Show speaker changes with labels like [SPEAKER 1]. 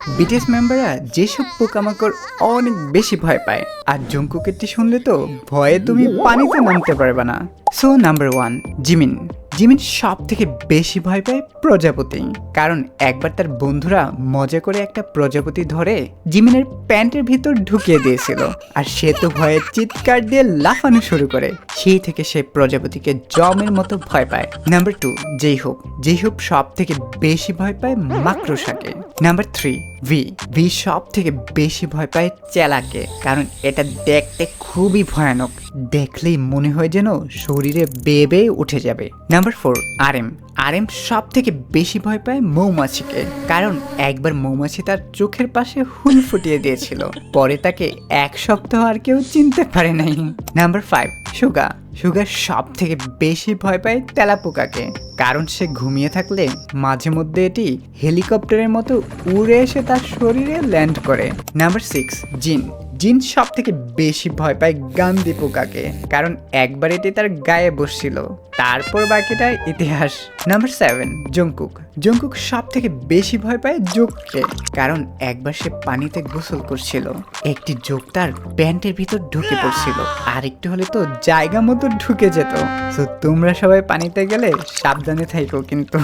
[SPEAKER 1] BTS মেম্বাররা যেসব পোকামাকড় অনেক বেশি ভয় পায়, আর জঙ্কুকেরটি শুনলে তো ভয়ে তুমি পানিতে নামতে পারবে না। So number 1, Jimin. জিমিন সব থেকে বেশি ভয় পায় প্রজাপতি, কারণ একবার তার বন্ধুরা মজা করে একটা প্রজাপতি ধরে জিমিনের প্যান্টের ভিতর ঢুকিয়ে দিয়েছিল, আর সে তো ভয়ে চিৎকার দিয়ে লাফানো শুরু করে। সেই থেকে সে প্রজাপতিকে জমের মতো ভয় পায়। নাম্বার 2, জেইহোপ। জেইহোপ সব থেকে বেশি ভয় পায় মাকড়সাকে। নাম্বার 3, ভি সব থেকে বেশি ভয় পায় চেলাকে, কারণ এটা দেখতে খুবই ভয়ানক, দেখলেই মনে হয় যেন শরীরে বেয়ে বেয়ে উঠে যাবে। নাম্বার 4, আরএম সব থেকে বেশি ভয় পায় মৌমাছিকে, কারণ একবার মৌমাছি তার চোখের পাশে হুল ফুটিয়ে দিয়েছিল, পরে তাকে 1 সপ্তাহ আর কেউ চিনতে পারে নাই। নাম্বার 5, সুগা সব থেকে বেশি ভয় পায় তেলাপোকাকে, কারণ সে ঘুমিয়ে থাকলে মাঝে মধ্যে এটি হেলিকপ্টারের মতো উড়ে এসে তার শরীরে ল্যান্ড করে। নাম্বার 6, জিন সব থেকে বেশি ভয় পায় গান্ধী পোকাকে, কারণ একবার এটি তার গায়ে বসছিল, তারপর বাকিটা ইতিহাস। নাম্বার 7, জঙ্কুক সব থেকে বেশি ভয় পায় জোককে, কারণ একবার সে পানিতে গোসল করছিল, একটি জোক তার প্যান্টের ভিতর ঢুকে পড়ছিল, আর একটু হলে তো জায়গা মতো ঢুকে যেত। তো তোমরা সবাই পানিতে গেলে সাবধানে থাকো কিন্তু।